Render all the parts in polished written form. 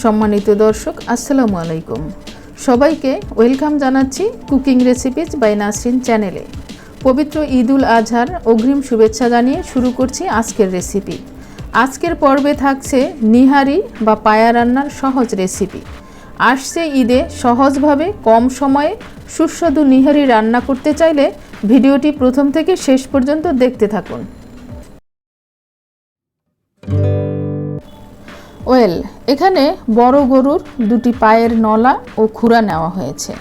সম্মানিত দর্শক আসসালামু আলাইকুম। সবাইকে ওয়েলকাম জানাচ্ছি কুকিং রেসিপিজ বাই নাসরিন চ্যানেলে। পবিত্র ঈদুল আজহার অগ্রিম শুভেচ্ছা জানিয়ে শুরু করছি আজকের রেসিপি। আজকের পর্বে থাকছে নিহারি বা পায়া রান্নার সহজ রেসিপি। আসছে ঈদে সহজভাবে কম সময়ে সুস্বাদু নিহারি রান্না করতে চাইলে ভিডিওটি প্রথম থেকে শেষ পর্যন্ত দেখতে থাকুন। এখানে বড় গরুর দুটি পায়ের নলা ও খুরা নেওয়া হয়েছে।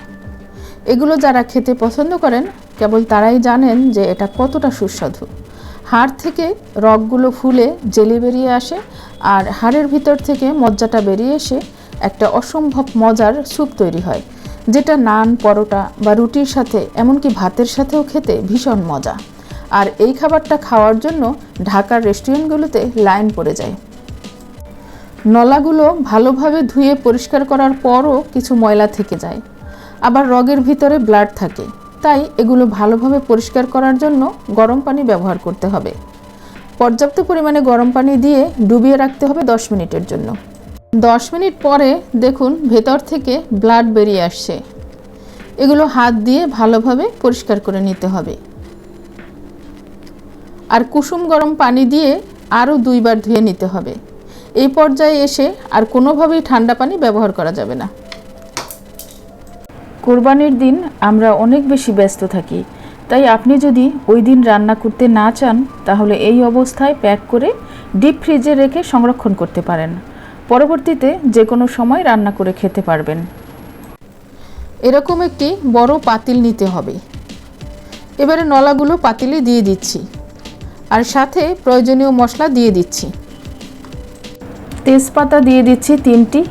এগুলো যারা খেতে পছন্দ করেন কেবল তারাই জানেন যে এটা কতটা সুস্বাদু। হাড় থেকে রগগুলো ফুলে জেলি বেরিয়ে আসে আর হাড়ের ভিতর থেকে মজ্জাটা বেরিয়ে এসে একটা অসম্ভব মজার স্যুপ তৈরি হয়, যেটা নান, পরোটা বা রুটির সাথে এমনকি ভাতের সাথেও খেতে ভীষণ মজা। আর এই খাবারটা খাওয়ার জন্য ঢাকার রেস্টুরেন্টগুলোতে লাইন পড়ে যায়। নলাগুলো ভালোভাবে ধুয়ে পরিষ্কার করার পরও কিছু ময়লা থেকে যায়, আবার রগের ভিতরে ব্লাড থাকে, তাই এগুলো ভালোভাবে পরিষ্কার করার জন্য গরম পানি ব্যবহার করতে হবে। পর্যাপ্ত পরিমাণে গরম পানি দিয়ে ডুবিয়ে রাখতে হবে 10 মিনিটের জন্য। 10 মিনিট পরে দেখুন ভেতর থেকে ব্লাড বেরিয়ে আসছে। এগুলো হাত দিয়ে ভালোভাবে পরিষ্কার করে নিতে হবে। আর কুসুম গরম পানি দিয়ে আরও 2 বার ধুয়ে নিতে হবে। এই পর্যায়ে এসে আর কোনোভাবেই ঠান্ডা পানি ব্যবহার করা যাবে না। কোরবানির দিন আমরা অনেক বেশি ব্যস্ত থাকি, তাই আপনি যদি ওই দিন রান্না করতে না চান তাহলে এই অবস্থায় প্যাক করে ডিপ ফ্রিজে রেখে সংরক্ষণ করতে পারেন। পরবর্তীতে যে কোনো সময় রান্না করে খেতে পারবেন। এরকম একটি বড় পাতিল নিতে হবে। এবারে নলাগুলো পাতিলে দিয়ে দিচ্ছি আর সাথে প্রয়োজনীয় মশলা দিয়ে দিচ্ছি। তেজপাতা দিয়ে দিচ্ছি 3টি,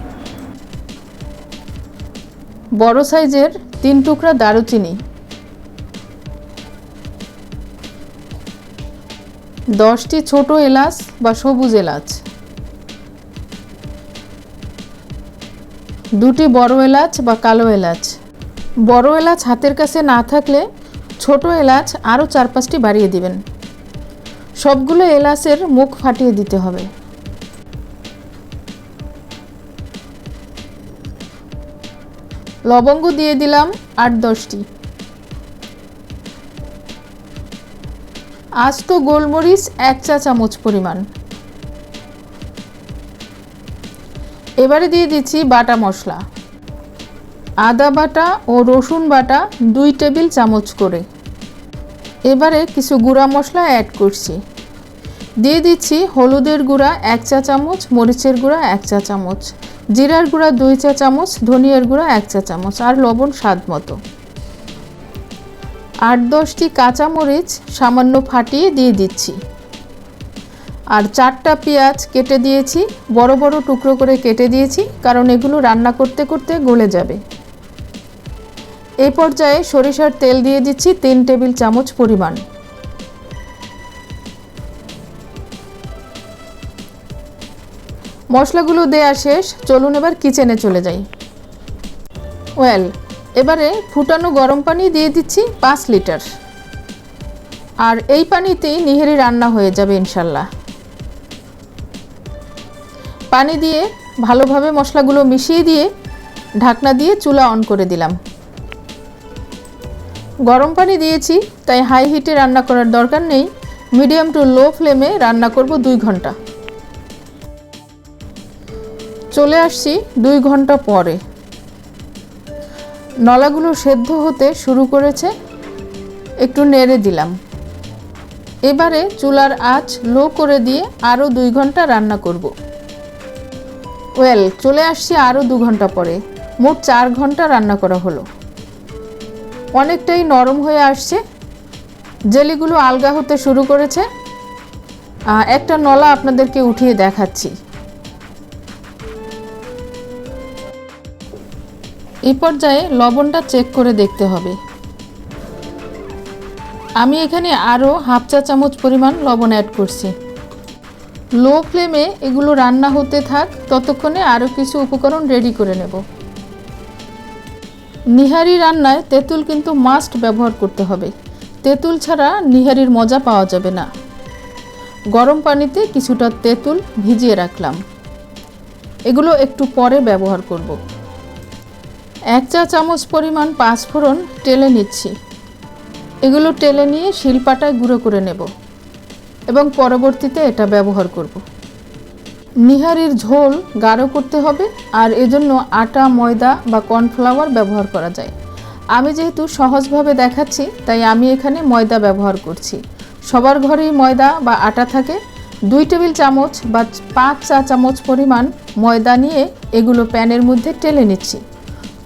বড় সাইজের 3 টুকরা দারুচিনি, 10টি ছোট এলাচ বা সবুজ এলাচ, 2টি বড় এলাচ বা কালো এলাচ। বড় এলাচ হাতের কাছে না থাকলে ছোট এলাচ আরও 4-5টি বাড়িয়ে দিবেন। সবগুলো এলাচের মুখ ফাটিয়ে দিতে হবে। লবঙ্গ দিয়ে দিলাম 8-10টি। আস্ত গোলমরিচ 1 চা চামচ পরিমাণ। এবারে দিয়ে দিচ্ছি বাটা মশলা। আদা বাটা ও রসুন বাটা 2 টেবিল চামচ করে। এবারে কিছু গুঁড়া মশলা অ্যাড করছি। দিয়ে দিচ্ছি হলুদের গুঁড়া 1 চা চামচ, মরিচের গুঁড়া 1 চা চামচ, জিরার গুঁড়া 2 চা চামচ, ধনিয়ার গুঁড়া 1 চা চামচ আর লবণ স্বাদ মতো। 8-10টি কাঁচামরিচ সামান্য ফাটিয়ে দিয়ে দিচ্ছি। আর 4টা পেঁয়াজ কেটে দিয়েছি, বড় বড় টুকরো করে কেটে দিয়েছি, কারণ এগুলো রান্না করতে করতে গলে যাবে। এই পর্যায়ে সরিষার তেল দিয়ে দিচ্ছি 3 টেবিল চামচ পরিমাণ। মশলাগুলো দেয়া শেষ, চলুন এবার কিচেনে চলে যাই। এবারে ফুটানো গরম পানি দিয়ে দিচ্ছি 5 লিটার। আর এই পানিতেই নিহারি রান্না হয়ে যাবে ইনশাল্লাহ। পানি দিয়ে ভালোভাবে মশলাগুলো মিশিয়ে দিয়ে ঢাকনা দিয়ে চুলা অন করে দিলাম। গরম পানি দিয়েছি তাই হাই হিটে রান্না করার দরকার নেই, মিডিয়াম টু লো ফ্লেমে রান্না করব 2 ঘন্টা। চলে আসছি 2 ঘন্টা পরে। নলাগুলো সেদ্ধ হতে শুরু করেছে, একটু নেড়ে দিলাম। এবারে চুলার আঁচ লো করে দিয়ে আরও 2 ঘন্টা রান্না করব। চলে আসছি আরও 2 ঘন্টা পরে। মোট 4 ঘন্টা রান্না করা হলো। অনেকটাই নরম হয়ে আসছে, জেলিগুলো আলগা হতে শুরু করেছে। একটা নলা আপনাদেরকে উঠিয়ে দেখাচ্ছি। এই পর্যায়ে লবণটা চেক করে দেখতে হবে। আমি এখানে আরও হাফ চা চামচ পরিমাণ লবণ অ্যাড করছি। লো ফ্লেমে এগুলো রান্না হতে থাক, ততক্ষণে আরও কিছু উপকরণ রেডি করে নেব। নিহারি রান্নায় তেঁতুল কিন্তু মাস্ট ব্যবহার করতে হবে। তেঁতুল ছাড়া নিহারির মজা পাওয়া যাবে না। গরম পানিতে কিছুটা তেঁতুল ভিজিয়ে রাখলাম। এগুলো একটু পরে ব্যবহার করব। 1 চা চামচ পরিমাণ পাঁচফোড়ন টেলে নিচ্ছি। এগুলো টেলে নিয়ে শিলপাটায় গুঁড়ো করে নেব এবং পরবর্তীতে এটা ব্যবহার করব। নিহারির ঝোল গাঢ় করতে হবে, আর এজন্য আটা, ময়দা বা কর্নফ্লাওয়ার ব্যবহার করা যায়। আমি যেহেতু সহজভাবে দেখাচ্ছি তাই আমি এখানে ময়দা ব্যবহার করছি। সবার ঘরেই ময়দা বা আটা থাকে। 2 টেবিল চামচ বা 5 চা চামচ পরিমাণ ময়দা নিয়ে এগুলো প্যানের মধ্যে টেলে নিচ্ছি।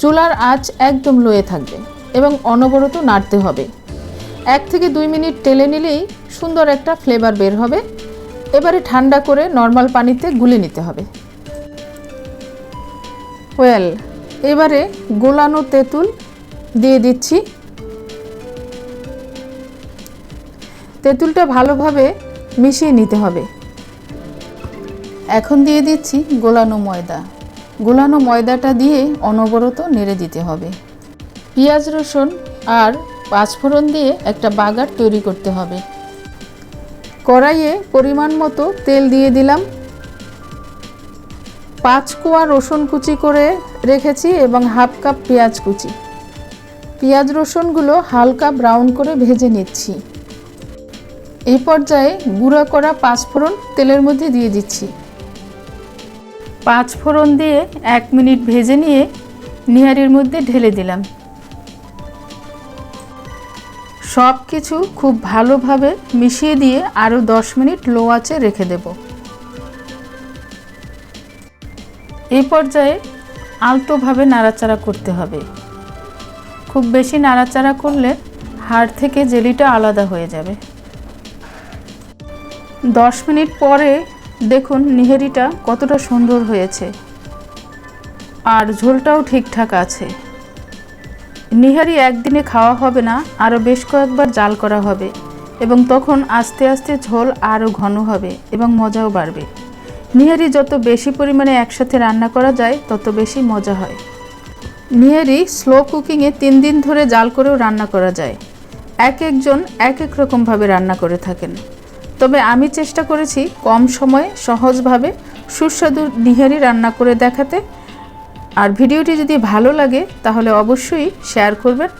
চুলার আঁচ একদম লোয়ে থাকবে এবং অনবরত নাড়তে হবে। 1 থেকে 2 মিনিট টেলে নিলেই সুন্দর একটা ফ্লেভার বের হবে। এবারে ঠান্ডা করে নর্মাল পানিতে গুলে নিতে হবে। এবারে গোলানো তেঁতুল দিয়ে দিচ্ছি। তেঁতুলটা ভালোভাবে মিশিয়ে নিতে হবে। এখন দিয়ে দিচ্ছি গোলানো ময়দা। গোলানো ময়দাটা দিয়ে অনবরত নেড়ে দিতে হবে। পেঁয়াজ, রসুন আর পাঁচফোড়ন দিয়ে একটা বাগার তৈরি করতে হবে। কড়াইয়ে পরিমাণ মতো তেল দিয়ে দিলাম। 5 কোয়া রসুন কুচি করে রেখেছি এবং হাফ কাপ পেঁয়াজ কুচি। পেঁয়াজ রসুনগুলো হালকা ব্রাউন করে ভেজে নিচ্ছি। এই পর্যায়ে গুঁড়া করা পাঁচফোড়ন তেলের মধ্যে দিয়ে দিচ্ছি। পাঁচফোড়ন দিয়ে 1 মিনিট ভেজে নিয়ে নিহারির মধ্যে ঢেলে দিলাম। সব কিছু খুব ভালোভাবে মিশিয়ে দিয়ে আরও 10 মিনিট লো আঁচে রেখে দেব। এই পর্যায়ে আলতোভাবে নাড়াচাড়া করতে হবে। খুব বেশি নাড়াচাড়া করলে হাড় থেকে জেলিটা আলাদা হয়ে যাবে। 10 মিনিট পরে দেখুন নিহারিটা কতটা সুন্দর হয়েছে আর ঝোলটাও ঠিকঠাক আছে। নিহারি একদিনে খাওয়া হবে না, আরও বেশ কয়েকবার জাল করা হবে এবং তখন আস্তে আস্তে ঝোল আরও ঘন হবে এবং মজাও বাড়বে। নিহারি যত বেশি পরিমাণে একসাথে রান্না করা যায় তত বেশি মজা হয়। নিহারি স্লো কুকিংয়ে 3 দিন ধরে জাল করেও রান্না করা যায়। এক একজন এক এক রকমভাবে রান্না করে থাকেন, তবে আমি চেষ্টা করেছি কম সময়ে সহজভাবে সুস্বাদু নিহারি রান্না করে দেখাতে। আর ভিডিওটি যদি ভালো লাগে তাহলে অবশ্যই শেয়ার করবেন,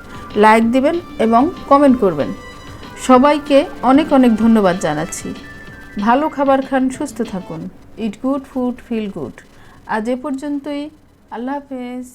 লাইক দিবেন এবং কমেন্ট করবেন। সবাইকে অনেক অনেক ধন্যবাদ জানাচ্ছি। ভালো খাবার খান, সুস্থ থাকুন। It good food, feel good. আজ এ পর্যন্তই। আল্লাহ হাফেজ।